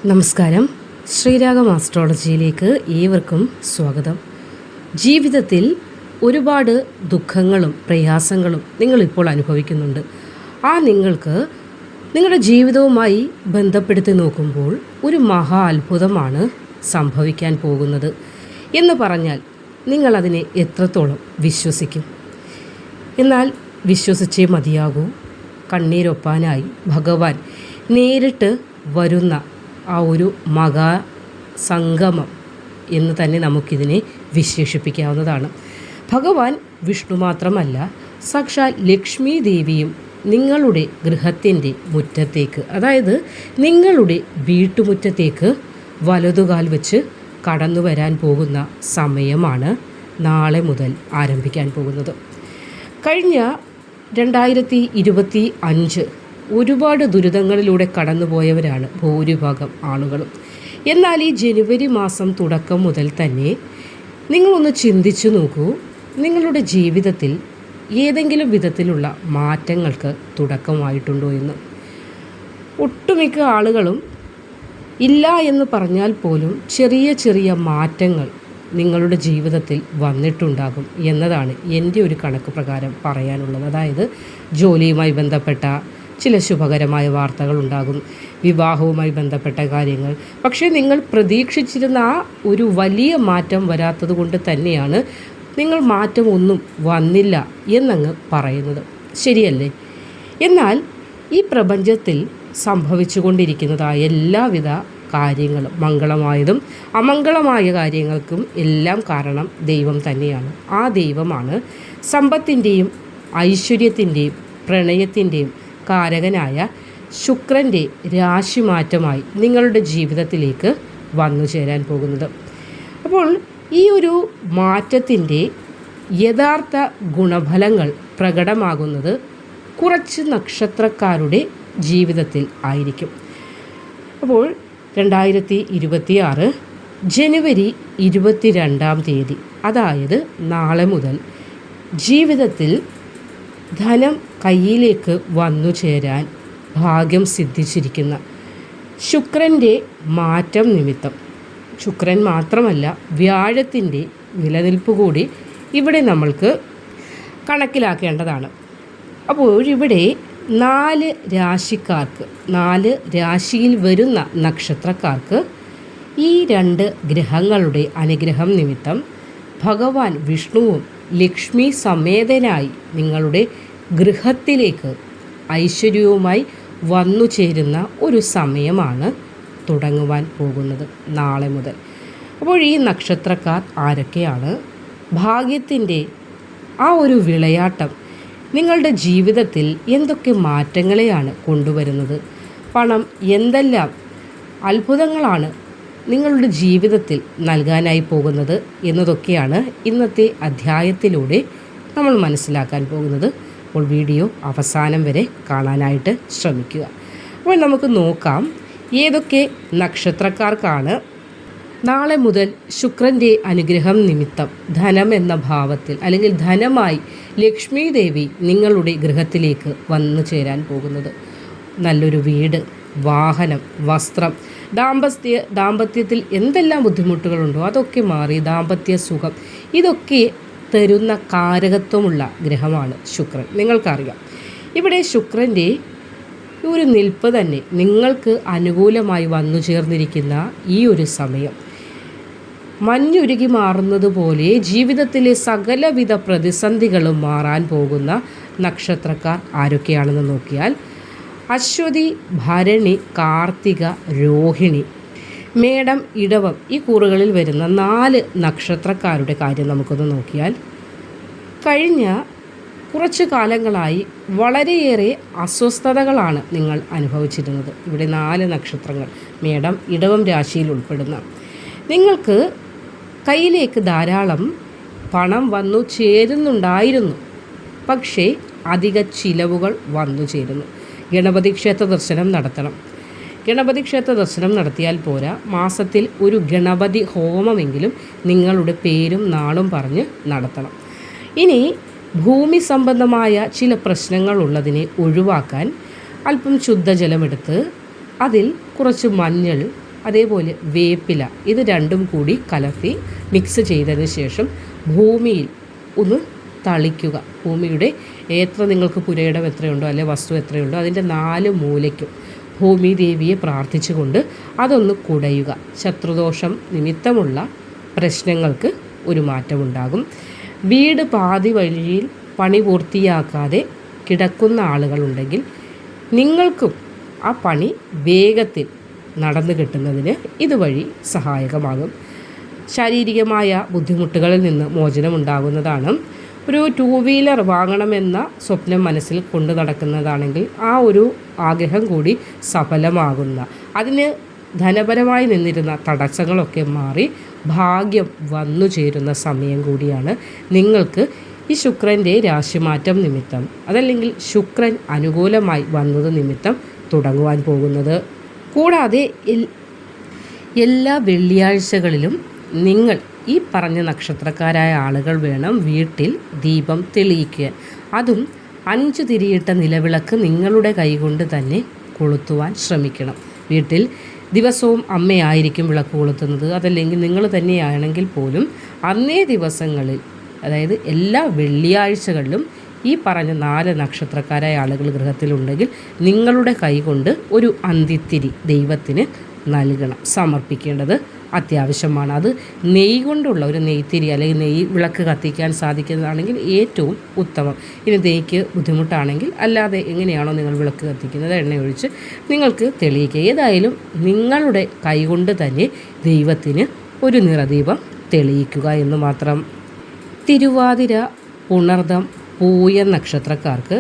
നമസ്കാരം. ശ്രീരാഗം ആസ്ട്രോളജിയിലേക്ക് ഏവർക്കും സ്വാഗതം. ജീവിതത്തിൽ ഒരുപാട് ദുഃഖങ്ങളും പ്രയാസങ്ങളും നിങ്ങളിപ്പോൾ അനുഭവിക്കുന്നുണ്ട്. നിങ്ങൾക്ക് നിങ്ങളുടെ ജീവിതവുമായി ബന്ധപ്പെടുത്തി നോക്കുമ്പോൾ ഒരു മഹാ അത്ഭുതമാണ് സംഭവിക്കാൻ പോകുന്നത് എന്ന് പറഞ്ഞാൽ നിങ്ങളതിനെ എത്രത്തോളം വിശ്വസിക്കും? എന്നാൽ വിശ്വസിച്ചേ മതിയാകൂ. കണ്ണീരൊപ്പാനായി ഭഗവാൻ നേരിട്ട് വരുന്ന ആ ഒരു മഹാസംഗമം എന്ന് തന്നെ നമുക്കിതിനെ വിശേഷിപ്പിക്കാവുന്നതാണ്. ഭഗവാൻ വിഷ്ണു മാത്രമല്ല, സാക്ഷാൽ ലക്ഷ്മി ദേവിയും നിങ്ങളുടെ ഗൃഹത്തിൻ്റെ മുറ്റത്തേക്ക്, അതായത് നിങ്ങളുടെ വീട്ടുമുറ്റത്തേക്ക് വലതുകാൽ വെച്ച് കടന്നു വരാൻ പോകുന്ന സമയമാണ് നാളെ മുതൽ ആരംഭിക്കാൻ പോകുന്നത്. കഴിഞ്ഞ 2025 ഒരുപാട് ദുരിതങ്ങളിലൂടെ കടന്നുപോയവരാണ് ഭൂരിഭാഗം ആളുകളും. എന്നാൽ ഈ ജനുവരി മാസം തുടക്കം മുതൽ തന്നെ നിങ്ങളൊന്ന് ചിന്തിച്ചു നോക്കൂ, നിങ്ങളുടെ ജീവിതത്തിൽ ഏതെങ്കിലും വിധത്തിലുള്ള മാറ്റങ്ങൾക്ക് തുടക്കമായിട്ടുണ്ടോ എന്ന്. ഒട്ടുമിക്ക ആളുകളും ഇല്ല എന്ന് പറഞ്ഞാൽ പോലും ചെറിയ ചെറിയ മാറ്റങ്ങൾ നിങ്ങളുടെ ജീവിതത്തിൽ വന്നിട്ടുണ്ടാകും എന്നതാണ് എൻ്റെ ഒരു കണക്ക് പ്രകാരം പറയാനുള്ളത്. അതായത് ജോലിയുമായി ബന്ധപ്പെട്ട ചില ശുഭകരമായ വാർത്തകൾ ഉണ്ടാകും, വിവാഹവുമായി ബന്ധപ്പെട്ട കാര്യങ്ങൾ. പക്ഷേ നിങ്ങൾ പ്രതീക്ഷിച്ചിരുന്ന ആ ഒരു വലിയ മാറ്റം വരാത്തത് കൊണ്ട് തന്നെയാണ് നിങ്ങൾ മാറ്റമൊന്നും വന്നില്ല എന്നങ്ങ് പറയുന്നത്. ശരിയല്ലേ? എന്നാൽ ഈ പ്രപഞ്ചത്തിൽ സംഭവിച്ചു കൊണ്ടിരിക്കുന്നതായ എല്ലാവിധ കാര്യങ്ങളും, മംഗളമായതും അമംഗളമായ കാര്യങ്ങൾക്കും എല്ലാം കാരണം ദൈവം തന്നെയാണ്. ആ ദൈവമാണ് സമ്പത്തിൻ്റെയും ഐശ്വര്യത്തിൻ്റെയും പ്രണയത്തിൻ്റെയും കാരകനായ ശുക്രൻ്റെ രാശിമാറ്റമായി നിങ്ങളുടെ ജീവിതത്തിലേക്ക് വന്നു ചേരാൻ പോകുന്നത്. അപ്പോൾ ഈ ഒരു മാറ്റത്തിൻ്റെ യഥാർത്ഥ ഗുണഫലങ്ങൾ പ്രകടമാകുന്നത് കുറച്ച് നക്ഷത്രക്കാരുടെ ജീവിതത്തിൽ ആയിരിക്കും. അപ്പോൾ 2026 ജനുവരി 22 അതായത് നാളെ മുതൽ ജീവിതത്തിൽ ധനം കയ്യിലേക്ക് വന്നു ചേരാൻ ഭാഗ്യം സിദ്ധിച്ചിരിക്കുന്ന ശുക്രൻ്റെ മാറ്റം നിമിത്തം, ശുക്രൻ മാത്രമല്ല വ്യാഴത്തിൻ്റെ നിലനിൽപ്പ് കൂടി ഇവിടെ നമ്മൾക്ക് കണക്കിലാക്കേണ്ടതാണ്. അപ്പോൾ ഇവിടെ 4 രാശിക്കാർക്ക്, 4 രാശിയിൽ വരുന്ന നക്ഷത്രക്കാർക്ക് ഈ 2 ഗ്രഹങ്ങളുടെ അനുഗ്രഹം നിമിത്തം ഭഗവാൻ വിഷ്ണുവും ലക്ഷ്മി സമേതനായി നിങ്ങളുടെ ഗൃഹത്തിലേക്ക് ഐശ്വര്യവുമായി വന്നു ചേരുന്ന ഒരു സമയമാണ് തുടങ്ങുവാൻ പോകുന്നത് നാളെ മുതൽ. അപ്പോൾ ഈ നക്ഷത്രക്കാർ ആരൊക്കെയാണ്? ഭാഗ്യത്തിൻ്റെ ആ ഒരു വിളയാട്ടം നിങ്ങളുടെ ജീവിതത്തിൽ എന്തൊക്കെ മാറ്റങ്ങളെയാണ് കൊണ്ടുവരുന്നത്? പണം എന്തെല്ലാം അത്ഭുതങ്ങളാണ് നിങ്ങളുടെ ജീവിതത്തിൽ നൽകാനായി പോകുന്നത് എന്നതൊക്കെയാണ് ഇന്നത്തെ അധ്യായത്തിലൂടെ നമ്മൾ മനസ്സിലാക്കാൻ പോകുന്നത്. അപ്പോൾ വീഡിയോ അവസാനം വരെ കാണാനായിട്ട് ശ്രമിക്കുക. അപ്പോൾ നമുക്ക് നോക്കാം ഏതൊക്കെ നക്ഷത്രക്കാർക്കാണ് നാളെ മുതൽ ശുക്രൻ്റെ അനുഗ്രഹം നിമിത്തം ധനം എന്ന ഭാവത്തിൽ, അല്ലെങ്കിൽ ധനമായി ലക്ഷ്മി ദേവി നിങ്ങളുടെ ഗൃഹത്തിലേക്ക് വന്നു ചേരാൻ പോകുന്നത്. നല്ലൊരു വീട്, വാഹനം, വസ്ത്രം, ദാമ്പത്യത്തിൽ എന്തെല്ലാം ബുദ്ധിമുട്ടുകളുണ്ടോ അതൊക്കെ മാറി ദാമ്പത്യ സുഖം, ഇതൊക്കെ തരുന്ന കാരകത്വമുള്ള ഗ്രഹമാണ് ശുക്രൻ. നിങ്ങൾക്കറിയാം, ഇവിടെ ശുക്രൻ്റെ ഒരു നിൽപ്പ് തന്നെ നിങ്ങൾക്ക് അനുകൂലമായി വന്നു ചേർന്നിരിക്കുന്ന ഈ ഒരു സമയം മഞ്ഞുരുകി മാറുന്നത് പോലെ ജീവിതത്തിലെ സകലവിധ പ്രതിസന്ധികളും മാറാൻ പോകുന്ന നക്ഷത്രക്കാർ ആരൊക്കെയാണെന്ന് നോക്കിയാൽ അശ്വതി, ഭരണി, കാർത്തിക, രോഹിണി, മേടം, ഇടവം ഈ കൂറുകളിൽ വരുന്ന 4 നക്ഷത്രക്കാരുടെ കാര്യം നമുക്കൊന്ന് നോക്കിയാൽ കഴിഞ്ഞ കുറച്ച് കാലങ്ങളായി വളരെയേറെ അസ്വസ്ഥതകളാണ് നിങ്ങൾ അനുഭവിച്ചിരുന്നത്. ഇവിടെ 4 നക്ഷത്രങ്ങൾ മേടം, ഇടവം രാശിയിൽ ഉൾപ്പെടുന്ന നിങ്ങൾക്ക് കയ്യിലേക്ക് ധാരാളം പണം വന്നു ചേരുന്നുണ്ടായിരുന്നു. പക്ഷേ അധിക ചിലവുകൾ വന്നു ചേരുന്നു. ഗണപതി ക്ഷേത്ര ദർശനം നടത്തണം. ഗണപതി ക്ഷേത്ര ദർശനം നടത്തിയാൽ പോരാ, മാസത്തിൽ ഒരു ഗണപതി ഹോമമെങ്കിലും നിങ്ങളുടെ പേരും നാളും പറഞ്ഞ് നടത്തണം. ഇനി ഭൂമി സംബന്ധമായ ചില പ്രശ്നങ്ങളുള്ളതിനെ ഒഴിവാക്കാൻ അല്പം ശുദ്ധജലമെടുത്ത് അതിൽ കുറച്ച് മഞ്ഞൾ അതേപോലെ വേപ്പില, ഇത് രണ്ടും കൂടി കലർത്തി മിക്സ് ചെയ്തതിന് ശേഷം ഭൂമിയിൽ ഒന്ന് തളിക്കുക. ഭൂമിയുടെ എത്ര നിങ്ങൾക്ക് പുരയിടം എത്രയുണ്ടോ അല്ലെ വസ്തു എത്രയുണ്ടോ അതിൻ്റെ 4 മൂലയ്ക്കും ഭൂമി ദേവിയെ പ്രാർത്ഥിച്ചുകൊണ്ട് അതൊന്ന് കുടയുക. ശത്രുദോഷം നിമിത്തമുള്ള പ്രശ്നങ്ങൾക്ക് ഒരു മാറ്റമുണ്ടാകും. വീട് പാതി വഴിയിൽ പണി പൂർത്തിയാക്കാതെ കിടക്കുന്ന ആളുകളുണ്ടെങ്കിൽ നിങ്ങൾക്കും ആ പണി വേഗത്തിൽ നടന്നു കിട്ടുന്നതിന് ഇതുവഴി സഹായകമാകും. ശാരീരികമായ ബുദ്ധിമുട്ടുകളിൽ നിന്ന് മോചനമുണ്ടാകുന്നതാണ്. ഒരു 2 വീലർ വാങ്ങണമെന്ന സ്വപ്നം മനസ്സിൽ കൊണ്ടു നടക്കുന്നതാണെങ്കിൽ ആ ഒരു ആഗ്രഹം കൂടി സഫലമാകുന്ന, അതിന് ധനപരമായി നിന്നിരുന്ന തടസ്സങ്ങളൊക്കെ മാറി ഭാഗ്യം വന്നു ചേരുന്ന സമയം കൂടിയാണ് നിങ്ങൾക്ക് ഈ ശുക്രൻ്റെ രാശിമാറ്റം നിമിത്തം, അതല്ലെങ്കിൽ ശുക്രൻ അനുകൂലമായി വന്നത് നിമിത്തം തുടങ്ങുവാൻ പോകുന്നത്. കൂടാതെ എല്ലാ വെള്ളിയാഴ്ചകളിലും നിങ്ങൾ ഈ പറഞ്ഞ നക്ഷത്രക്കാരായ ആളുകൾ വേണം വീട്ടിൽ ദീപം തെളിയിക്കുക. അതും 5 തിരിയിട്ട നിലവിളക്ക് നിങ്ങളുടെ കൈകൊണ്ട് തന്നെ കൊളുത്തുവാൻ ശ്രമിക്കണം. വീട്ടിൽ ദിവസവും അമ്മയായിരിക്കും വിളക്ക് കൊളുത്തുന്നത്, അതല്ലെങ്കിൽ നിങ്ങൾ തന്നെയാണെങ്കിൽ പോലും അന്നേ ദിവസങ്ങളിൽ, അതായത് എല്ലാ വെള്ളിയാഴ്ചകളിലും ഈ പറഞ്ഞ 4 നക്ഷത്രക്കാരായ ആളുകൾ ഗൃഹത്തിലുണ്ടെങ്കിൽ നിങ്ങളുടെ കൈകൊണ്ട് ഒരു അന്തിത്തിരി ദൈവത്തിന് നൽകണം, സമർപ്പിക്കേണ്ടത് അത്യാവശ്യമാണ്. അത് നെയ്യ് കൊണ്ടുള്ള ഒരു നെയ്ത്തിരി അല്ലെങ്കിൽ നെയ്യ് വിളക്ക് കത്തിക്കാൻ സാധിക്കുന്നതാണെങ്കിൽ ഏറ്റവും ഉത്തമം. ഇനി നെയ്ക്ക് ബുദ്ധിമുട്ടാണെങ്കിൽ അല്ലാതെ എങ്ങനെയാണോ നിങ്ങൾ വിളക്ക് കത്തിക്കുന്നത് എണ്ണയൊഴിച്ച് നിങ്ങൾക്ക് തെളിയിക്കുക. ഏതായാലും നിങ്ങളുടെ കൈകൊണ്ട് തന്നെ ദൈവത്തിന് ഒരു നിറദീപം തെളിയിക്കുക എന്ന് മാത്രം. തിരുവാതിര, പുണർദം, പൂയ നക്ഷത്രക്കാർക്ക്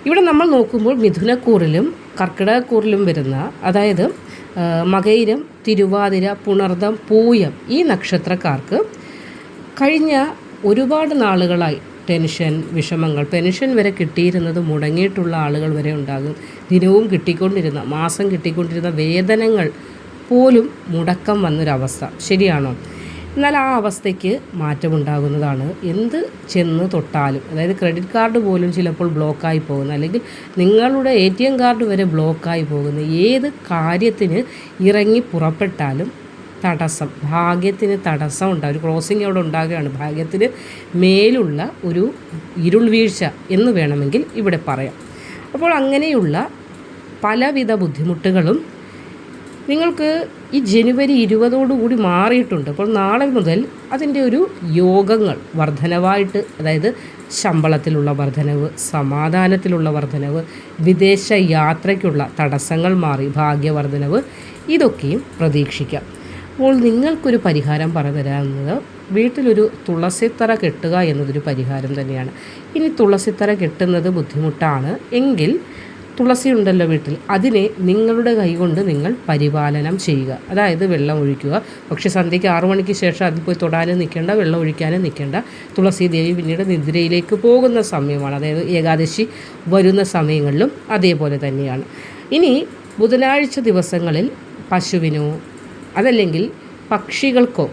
ഇവിടെ നമ്മൾ നോക്കുമ്പോൾ മിഥുനക്കൂറിലും കർക്കിടകക്കൂറിലും വരുന്ന, അതായത് മകയിരം, തിരുവാതിര, പുണർദം, പൂയം ഈ നക്ഷത്രക്കാർക്ക് കഴിഞ്ഞ ഒരുപാട് നാളുകളായി ടെൻഷൻ, വിഷമങ്ങൾ, പെൻഷൻ വരെ കിട്ടിയിരുന്നത് മുടങ്ങിയിട്ടുള്ള ആളുകൾ വരെ ഉണ്ടാകും. ദിനവും കിട്ടിക്കൊണ്ടിരുന്ന, മാസം കിട്ടിക്കൊണ്ടിരുന്ന വേതനങ്ങൾ പോലും മുടക്കം വന്നൊരവസ്ഥ. ശരിയാണോ? എന്നാൽ ആ അവസ്ഥയ്ക്ക് മാറ്റമുണ്ടാകുന്നതാണ്. എന്ത് ചെന്ന് തൊട്ടാലും, അതായത് ക്രെഡിറ്റ് കാർഡ് പോലും ചിലപ്പോൾ ബ്ലോക്കായി പോകുന്ന, അല്ലെങ്കിൽ നിങ്ങളുടെ ATM കാർഡ് വരെ ബ്ലോക്കായി പോകുന്ന, ഏത് കാര്യത്തിന് ഇറങ്ങി പുറപ്പെട്ടാലും തടസ്സം, ഭാഗ്യത്തിന് തടസ്സം ഉണ്ടാകും. ഒരു ക്രോസിംഗ് അവിടെ ഉണ്ടാകുകയാണ്. ഭാഗ്യത്തിന് മേലുള്ള ഒരു ഇരുൾ വീഴ്ച എന്ന് വേണമെങ്കിൽ ഇവിടെ പറയാം. അപ്പോൾ അങ്ങനെയുള്ള പലവിധ ബുദ്ധിമുട്ടുകളും നിങ്ങൾക്ക് ഈ ജനുവരി 20 മാറിയിട്ടുണ്ട്. അപ്പോൾ നാളെ മുതൽ അതിൻ്റെ ഒരു യോഗങ്ങൾ വർധനവായിട്ട്, അതായത് ശമ്പളത്തിലുള്ള വർധനവ്, സമാധാനത്തിലുള്ള വർധനവ്, വിദേശ യാത്രയ്ക്കുള്ള തടസ്സങ്ങൾ മാറി ഭാഗ്യവർധനവ്, ഇതൊക്കെയും പ്രതീക്ഷിക്കാം. അപ്പോൾ നിങ്ങൾക്കൊരു പരിഹാരം പറഞ്ഞു തരാവുന്നത് വീട്ടിലൊരു തുളസിത്തറ കെട്ടുക എന്നതൊരു പരിഹാരം തന്നെയാണ്. ഇനി തുളസിത്തറ കെട്ടുന്നത് ബുദ്ധിമുട്ടാണ് എങ്കിൽ തുളസി ഉണ്ടല്ലോ വീട്ടിൽ, അതിനെ നിങ്ങളുടെ കൈകൊണ്ട് നിങ്ങൾ പരിപാലനം ചെയ്യുക. അതായത് വെള്ളം ഒഴിക്കുക. പക്ഷേ സന്ധ്യയ്ക്ക് 6 മണിക്ക് ശേഷം അതിൽ പോയി തൊടാനും നിൽക്കേണ്ട, വെള്ളം ഒഴിക്കാനും നിൽക്കേണ്ട. തുളസി ദേവി പിന്നീട് നിദ്രയിലേക്ക് പോകുന്ന സമയമാണ്, അതായത് ഏകാദശി വരുന്ന സമയങ്ങളിലും അതേപോലെ തന്നെയാണ്. ഇനി ബുധനാഴ്ച ദിവസങ്ങളിൽ പശുവിനോ അതല്ലെങ്കിൽ പക്ഷികൾക്കോ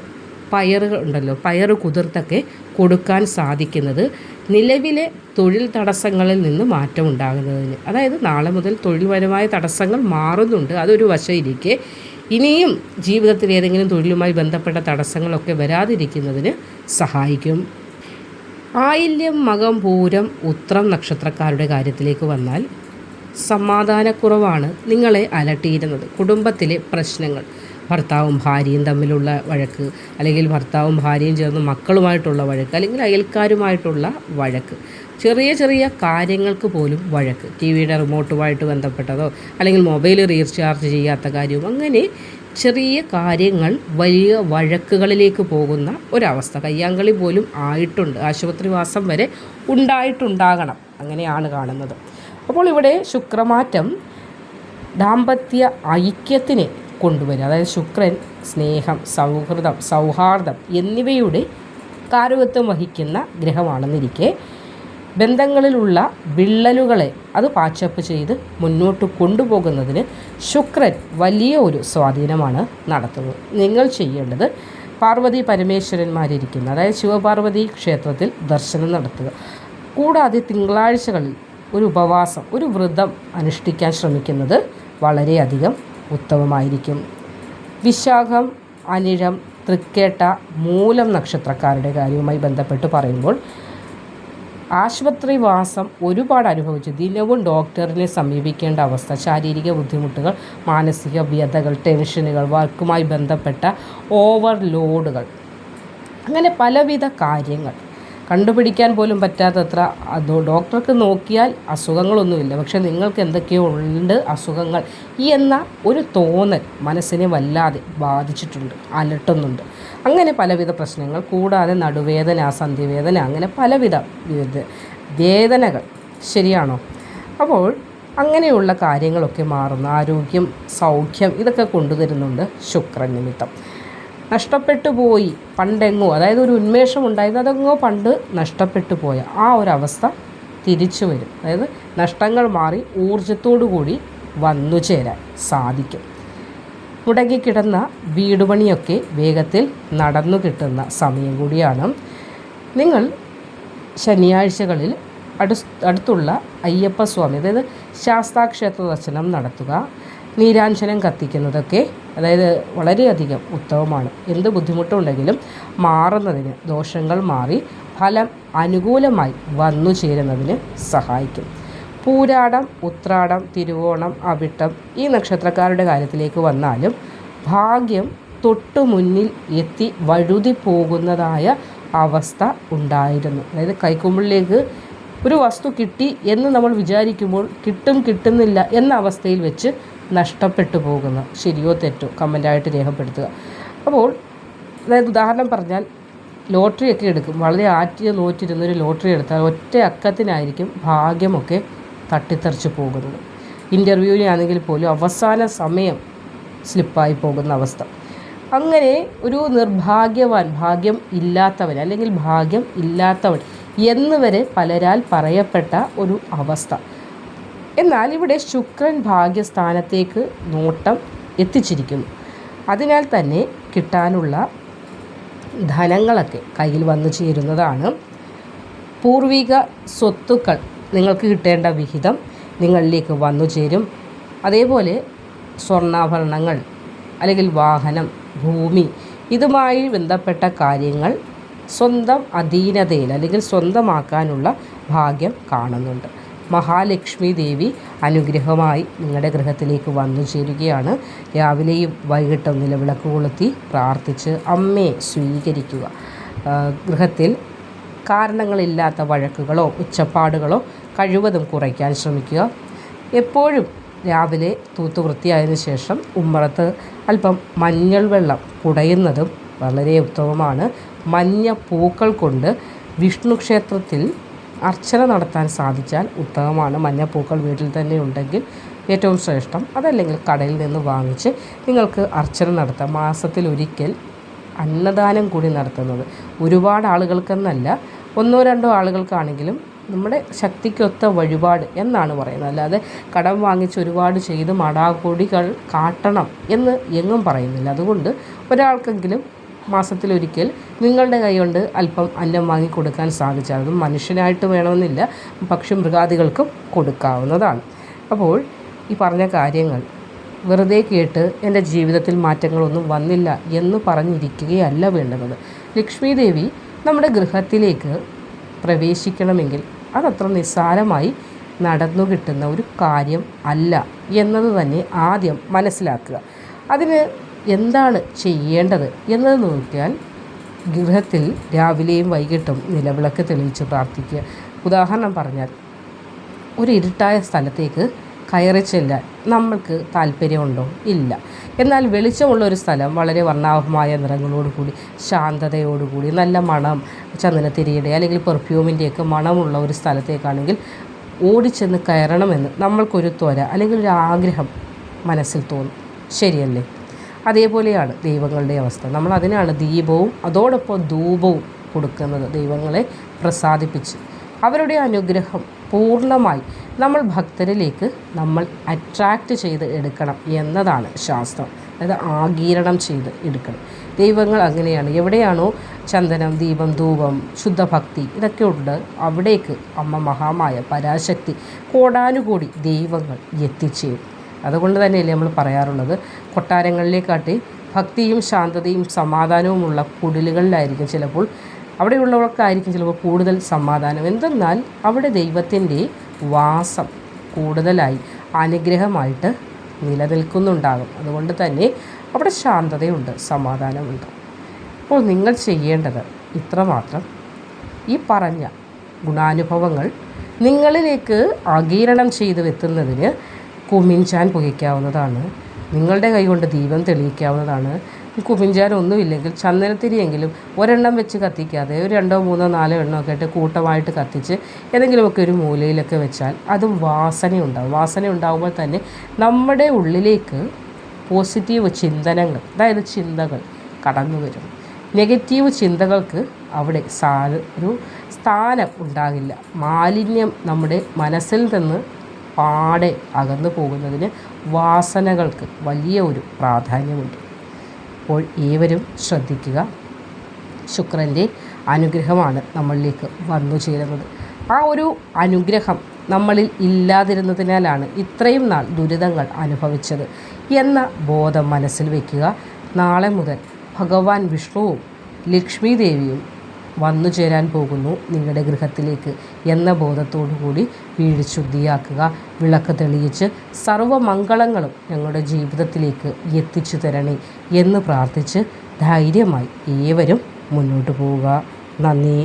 പയറുകൾ ഉണ്ടല്ലോ, പയറ് കുതിർത്തൊക്കെ കൊടുക്കാൻ സാധിക്കുന്നത് നിലവിലെ തൊഴിൽ തടസ്സങ്ങളിൽ നിന്ന് മാറ്റമുണ്ടാകുന്നതിന്. അതായത് നാളെ മുതൽ തൊഴിൽപരമായ തടസ്സങ്ങൾ മാറുന്നുണ്ട്, അതൊരു വശമിരിക്കെ ഇനിയും ജീവിതത്തിൽ ഏതെങ്കിലും തൊഴിലുമായി ബന്ധപ്പെട്ട തടസ്സങ്ങളൊക്കെ വരാതിരിക്കുന്നതിന് സഹായിക്കും. ആയില്യം, മകം, പൂരം, ഉത്രം നക്ഷത്രക്കാരുടെ കാര്യത്തിലേക്ക് വന്നാൽ സമാധാനക്കുറവാണ് നിങ്ങളെ അലട്ടിയിരുന്നത്. കുടുംബത്തിലെ പ്രശ്നങ്ങൾ, ഭർത്താവും ഭാര്യയും തമ്മിലുള്ള വഴക്ക്, അല്ലെങ്കിൽ ഭർത്താവും ഭാര്യയും ചേർന്ന് മക്കളുമായിട്ടുള്ള വഴക്ക്, അല്ലെങ്കിൽ അയൽക്കാരുമായിട്ടുള്ള വഴക്ക്, ചെറിയ ചെറിയ കാര്യങ്ങൾക്ക് പോലും വഴക്ക്, ടിവിയുടെ റിമോട്ടുമായിട്ട് ബന്ധപ്പെട്ടതോ അല്ലെങ്കിൽ മൊബൈൽ റീചാർജ് ചെയ്യാത്ത കാര്യവും, അങ്ങനെ ചെറിയ കാര്യങ്ങൾ വലിയ വഴക്കുകളിലേക്ക് പോകുന്ന ഒരവസ്ഥ. കയ്യാങ്കളി പോലും ആയിട്ടുണ്ട്, ആശുപത്രിവാസം വരെ ഉണ്ടായിട്ടുണ്ടാകണം, അങ്ങനെയാണ് കാണുന്നത്. അപ്പോൾ ഇവിടെ ശുക്രമാറ്റം ദാമ്പത്യ ഐക്യത്തിനെ കൊണ്ടുവരിക. അതായത് ശുക്രൻ സ്നേഹം, സൗഹൃദം, സൗഹാർദ്ദം എന്നിവയുടെ കാരകത്വം വഹിക്കുന്ന ഗ്രഹമാണെന്നിരിക്കെ ബന്ധങ്ങളിലുള്ള വിള്ളലുകളെ അത് പാച്ചപ്പ് ചെയ്ത് മുന്നോട്ട് കൊണ്ടുപോകുന്നതിന് ശുക്രൻ വലിയ ഒരു സ്വാധീനമാണ് നടത്തുന്നത്. നിങ്ങൾ ചെയ്യേണ്ടത് പാർവതി പരമേശ്വരന്മാരിരിക്കുന്ന, അതായത് ശിവപാർവതി ക്ഷേത്രത്തിൽ ദർശനം നടത്തുക. കൂടാതെ തിങ്കളാഴ്ചകളിൽ ഒരു ഉപവാസം, ഒരു വ്രതം അനുഷ്ഠിക്കാൻ ശ്രമിക്കുന്നത് വളരെയധികം ഉത്തമമായിരിക്കും. വിശാഖം, അനിഴം, തൃക്കേട്ട, മൂലം നക്ഷത്രക്കാരുടെ കാര്യവുമായി ബന്ധപ്പെട്ട് പറയുമ്പോൾ ആശുപത്രിവാസം ഒരുപാട് അനുഭവിച്ചു. ദിനവും ഡോക്ടറിനെ സമീപിക്കേണ്ട അവസ്ഥ, ശാരീരിക ബുദ്ധിമുട്ടുകൾ, മാനസിക വ്യതകൾ, ടെൻഷനുകൾ, വർക്കുമായി ബന്ധപ്പെട്ട ഓവർലോഡുകൾ, അങ്ങനെ പലവിധ കാര്യങ്ങൾ കണ്ടുപിടിക്കാൻ പോലും പറ്റാത്തത്ര. ഡോക്ടർക്ക് നോക്കിയാൽ അസുഖങ്ങളൊന്നുമില്ല, പക്ഷെ നിങ്ങൾക്ക് എന്തൊക്കെയോ ഉണ്ട് അസുഖങ്ങൾ എന്ന ഒരു തോന്നൽ മനസ്സിനെ വല്ലാതെ ബാധിച്ചിട്ടുണ്ട്, അലട്ടുന്നുണ്ട്. അങ്ങനെ പലവിധ പ്രശ്നങ്ങൾ, കൂടാതെ നടുവേദന, സന്ധിവേദന, അങ്ങനെ പലവിധ വേദനകൾ. ശരിയാണോ? അപ്പോൾ അങ്ങനെയുള്ള കാര്യങ്ങളൊക്കെ മാറുന്ന ആരോഗ്യം, സൗഖ്യം ഇതൊക്കെ കൊണ്ടുതരുന്നുണ്ട് ശുക്രൻ നിമിത്തം. നഷ്ടപ്പെട്ടു പോയി പണ്ടെങ്ങോ, അതായത് ഒരു ഉന്മേഷം ഉണ്ടായത് അതെങ്ങോ പണ്ട് നഷ്ടപ്പെട്ടു പോയ ആ ഒരവസ്ഥ തിരിച്ചു വരും. അതായത് നഷ്ടങ്ങൾ മാറി ഊർജത്തോടു കൂടി വന്നു ചേരാൻ സാധിക്കും. മുടങ്ങിക്കിടന്ന വീടുപണിയൊക്കെ വേഗത്തിൽ നടന്നു കിട്ടുന്ന സമയം കൂടിയാണ്. നിങ്ങൾ ശനിയാഴ്ചകളിൽ അടുത്തുള്ള അയ്യപ്പസ്വാമി, അതായത് ശാസ്താക്ഷേത്ര ദർശനം നടത്തുക. നീരാഞ്ജനം കത്തിക്കുന്നതൊക്കെ അതായത് വളരെയധികം ഉത്തമമാണ്. എന്ത് ബുദ്ധിമുട്ടുണ്ടെങ്കിലും മാറുന്നതിന്, ദോഷങ്ങൾ മാറി ഫലം അനുകൂലമായി വന്നു ചേരുന്നതിന് സഹായിക്കും. പൂരാടം, ഉത്രാടം, തിരുവോണം, അവിട്ടം ഈ നക്ഷത്രക്കാരുടെ കാര്യത്തിലേക്ക് വന്നാലും ഭാഗ്യം തൊട്ടു മുന്നിൽ എത്തി വഴുതി പോകുന്നതായ അവസ്ഥ ഉണ്ടായിരുന്നു. അതായത് കൈക്കുമ്പിളിലേക്ക് ഒരു വസ്തു കിട്ടി എന്ന് നമ്മൾ വിചാരിക്കുമ്പോൾ കിട്ടുന്നില്ല എന്ന അവസ്ഥയിൽ വെച്ച് നഷ്ടപ്പെട്ടു പോകുന്ന, ശരിയോ തെറ്റോ കമൻ്റായിട്ട് രേഖപ്പെടുത്തുക. അപ്പോൾ അതായത് ഉദാഹരണം പറഞ്ഞാൽ ലോട്ടറിയൊക്കെ എടുക്കും, വളരെ ആറ്റിയ നോറ്റിരുന്നൊരു ലോട്ടറി എടുത്താൽ ഒറ്റ അക്കത്തിനായിരിക്കും ഭാഗ്യമൊക്കെ തട്ടിത്തെറിച്ച് പോകുന്നത്. ഇൻ്റർവ്യൂവിനാണെങ്കിൽ പോലും അവസാന സമയം സ്ലിപ്പായി പോകുന്ന അവസ്ഥ. അങ്ങനെ ഒരു നിർഭാഗ്യവാൻ, ഭാഗ്യം ഇല്ലാത്തവൻ അല്ലെങ്കിൽ ഭാഗ്യം ഇല്ലാത്തവൻ എന്നുവരെ പലരാൽ പറയപ്പെട്ട ഒരു അവസ്ഥ. എന്നാൽ ഇവിടെ ശുക്രൻ ഭാഗ്യസ്ഥാനത്തേക്ക് നോട്ടം എത്തിച്ചിരിക്കുന്നു. അതിനാൽ തന്നെ കിട്ടാനുള്ള ധനങ്ങളൊക്കെ കയ്യിൽ വന്നു ചേരുന്നതാണ്. പൂർവിക സ്വത്തുക്കൾ, നിങ്ങൾക്ക് കിട്ടേണ്ട വിഹിതം നിങ്ങളിലേക്ക് വന്നു ചേരും. അതേപോലെ സ്വർണ്ണാഭരണങ്ങൾ അല്ലെങ്കിൽ വാഹനം, ഭൂമി ഇതുമായി ബന്ധപ്പെട്ട കാര്യങ്ങൾ സ്വന്തം അധീനതയിൽ അല്ലെങ്കിൽ സ്വന്തമാക്കാനുള്ള ഭാഗ്യം കാണുന്നുണ്ട്. മഹാലക്ഷ്മി ദേവി അനുഗ്രഹമായി നിങ്ങളുടെ ഗൃഹത്തിലേക്ക് വന്നു ചേരുകയാണ്. രാവിലെയും വൈകിട്ടും നിലവിളക്ക് കൊളുത്തി പ്രാർത്ഥിച്ച് അമ്മയെ സ്വീകരിക്കുക. ഗൃഹത്തിൽ കാരണങ്ങളില്ലാത്ത വഴക്കുകളോ ഉച്ചപ്പാടുകളോ കഴിവതും കുറയ്ക്കാൻ ശ്രമിക്കുക. എപ്പോഴും രാവിലെ തൂത്ത് വൃത്തിയായതിനു ശേഷം ഉമ്മറത്ത് അല്പം മഞ്ഞൾ വെള്ളം കുടയുന്നതും വളരെ ഉത്തമമാണ്. മഞ്ഞ പൂക്കൾ കൊണ്ട് വിഷ്ണു ക്ഷേത്രത്തിൽ അർച്ചന നടത്താൻ സാധിച്ചാൽ ഉത്തമമാണ്. മഞ്ഞപ്പൂക്കൾ വീട്ടിൽ തന്നെ ഉണ്ടെങ്കിൽ ഏറ്റവും ശ്രേഷ്ഠം. അതല്ലെങ്കിൽ കടയിൽ നിന്ന് വാങ്ങിച്ച് നിങ്ങൾക്ക് അർച്ചന നടത്താം. മാസത്തിലൊരിക്കൽ അന്നദാനം കൂടി നടത്തുന്നത് ഒരുപാട് ആളുകൾക്കെന്നല്ല, 1-2 ആളുകൾക്കാണെങ്കിലും നമ്മുടെ ശക്തിക്കൊത്ത വഴിപാട് എന്നാണ് പറയുന്നത്. അല്ലാതെ കടം വാങ്ങിച്ച് ഒരുപാട് ചെയ്ത് മടാകൊടികൾ കാട്ടണം എന്ന് എങ്ങും പറയുന്നില്ല. അതുകൊണ്ട് ഒരാൾക്കെങ്കിലും മാസത്തിലൊരിക്കൽ നിങ്ങളുടെ കൈകൊണ്ട് അല്പം അന്നം വാങ്ങി കൊടുക്കാൻ സാധിച്ചാൽ, അതും മനുഷ്യനായിട്ട് വേണമെന്നില്ല, പക്ഷി മൃഗാദികൾക്കും കൊടുക്കാവുന്നതാണ്. അപ്പോൾ ഈ പറഞ്ഞ കാര്യങ്ങൾ വെറുതെ കേട്ട് എൻ്റെ ജീവിതത്തിൽ മാറ്റങ്ങളൊന്നും വന്നില്ല എന്ന് പറഞ്ഞിരിക്കുകയല്ല വേണ്ടുന്നത്. ലക്ഷ്മി ദേവി നമ്മുടെ ഗൃഹത്തിലേക്ക് പ്രവേശിക്കണമെങ്കിൽ അതത്ര നിസ്സാരമായി നടന്നു കിട്ടുന്ന ഒരു കാര്യം അല്ല എന്നത് തന്നെ ആദ്യം മനസ്സിലാക്കുക. അതിന് എന്താണ് ചെയ്യേണ്ടത് എന്നത് നോക്കിയാൽ ഗൃഹത്തിൽ രാവിലെയും വൈകിട്ടും നിലവിളക്ക് തെളിയിച്ച് പ്രാർത്ഥിക്കുക. ഉദാഹരണം പറഞ്ഞാൽ ഒരു ഇരുട്ടായ സ്ഥലത്തേക്ക് കയറി ചെല്ലാൻ നമ്മൾക്ക് താല്പര്യമുണ്ടോ? ഇല്ല. എന്നാൽ വെളിച്ചമുള്ള ഒരു സ്ഥലം, വളരെ വർണ്ണാഭമായ നിറങ്ങളോടുകൂടി ശാന്തതയോടുകൂടി നല്ല മണം, ചന്ദനത്തിരിയുടെ അല്ലെങ്കിൽ പെർഫ്യൂമിൻ്റെയൊക്കെ മണമുള്ള ഒരു സ്ഥലത്തേക്കാണെങ്കിൽ ഓടിച്ചെന്ന് കയറണമെന്ന് നമ്മൾക്കൊരു ത്വര അല്ലെങ്കിൽ ഒരു ആഗ്രഹം മനസ്സിൽ തോന്നും. ശരിയല്ലേ? അതേപോലെയാണ് ദൈവങ്ങളുടെ അവസ്ഥ. നമ്മൾ അതിനാണ് ദീപവും അതോടൊപ്പം ധൂപവും കൊടുക്കുന്നത്, ദൈവങ്ങളെ പ്രസാദിപ്പിച്ച്. അവരുടെ അനുഗ്രഹം പൂർണ്ണമായി നമ്മൾ ഭക്തരിലേക്ക് നമ്മൾ അട്രാക്റ്റ് ചെയ്ത് എടുക്കണം എന്നതാണ് ശാസ്ത്രം. അതായത് ആഗീരണം ചെയ്ത് എടുക്കണം. ദൈവങ്ങൾ അങ്ങനെയാണ്. എവിടെയാണോ ചന്ദനം, ദീപം, ധൂപം, ശുദ്ധഭക്തി ഇതൊക്കെ ഉണ്ട്, അവിടേക്ക് അമ്മ മഹാമായ പരാശക്തി കോടാനുകോടി ദൈവങ്ങൾ എത്തിച്ചേരും. അതുകൊണ്ട് തന്നെയല്ലേ നമ്മൾ പറയാറുള്ളത്, കൊട്ടാരങ്ങളിലേക്കാട്ടി ഭക്തിയും ശാന്തതയും സമാധാനവുമുള്ള കുടിലുകളിലായിരിക്കും ചിലപ്പോൾ അവിടെയുള്ളവർക്കായിരിക്കും ചിലപ്പോൾ കൂടുതൽ സമാധാനം. എന്തെന്നാൽ അവിടെ ദൈവത്തിൻ്റെ വാസം കൂടുതലായി അനുഗ്രഹമായിട്ട് നിലനിൽക്കുന്നുണ്ടാകും. അതുകൊണ്ട് തന്നെ അവിടെ ശാന്തതയുണ്ട്, സമാധാനമുണ്ട്. അപ്പോൾ നിങ്ങൾ ചെയ്യേണ്ടത് ഇത്രമാത്രം. ഈ പറഞ്ഞ ഗുണാനുഭവങ്ങൾ നിങ്ങളിലേക്ക് ആഗിരണം ചെയ്ത് വെത്തുന്നതിന് കുമിഞ്ചാൻ പുകയ്ക്കാവുന്നതാണ്. നിങ്ങളുടെ കൈകൊണ്ട് ദീപം തെളിയിക്കാവുന്നതാണ്. കുമിഞ്ചാൻ ഒന്നുമില്ലെങ്കിൽ ചന്ദനത്തിരിയെങ്കിലും ഒരെണ്ണം വെച്ച് കത്തിക്കാതെ ഒരു 2, 3, 4 എണ്ണമൊക്കെ ആയിട്ട് കൂട്ടമായിട്ട് കത്തിച്ച് ഏതെങ്കിലുമൊക്കെ ഒരു മൂലയിലൊക്കെ വെച്ചാൽ അതും വാസനയുണ്ടാകും. വാസന ഉണ്ടാകുമ്പോൾ തന്നെ നമ്മുടെ ഉള്ളിലേക്ക് പോസിറ്റീവ് ചിന്തനങ്ങൾ, അതായത് ചിന്തകൾ കടന്നു വരും. നെഗറ്റീവ് ചിന്തകൾക്ക് അവിടെ ഒരു സ്ഥാനം ഉണ്ടാകില്ല. മാലിന്യം നമ്മുടെ മനസ്സിൽ നിന്ന് പാടെ അകന്നു പോകുന്നതിന് വാസനകൾക്ക് വലിയ ഒരു പ്രാധാന്യമുണ്ട്. അപ്പോൾ ഏവരും ശ്രദ്ധിക്കുക. ശുക്രൻ്റെ അനുഗ്രഹമാണ് നമ്മളിലേക്ക് വന്നു ചേരുന്നത്. ആ ഒരു അനുഗ്രഹം നമ്മളിൽ ഇല്ലാതിരുന്നതിനാലാണ് ഇത്രയും നാൾ ദുരിതങ്ങൾ അനുഭവിച്ചത് എന്ന ബോധം മനസ്സിൽ വയ്ക്കുക. നാളെ മുതൽ ഭഗവാൻ വിഷ്ണുവും ലക്ഷ്മി ദേവിയും വന്നു ചേരാൻ പോകുന്നു നിങ്ങളുടെ ഗൃഹത്തിലേക്ക് എന്ന ബോധത്തോടു കൂടി വീട് ശുദ്ധിയാക്കുക. വിളക്ക് തെളിയിച്ച് സർവ്വമംഗളങ്ങളും ഞങ്ങളുടെ ജീവിതത്തിലേക്ക് എത്തിച്ചു തരണേ എന്ന് പ്രാർത്ഥിച്ച് ധൈര്യമായി ഏവരും മുന്നോട്ട് പോവുക. നന്ദി.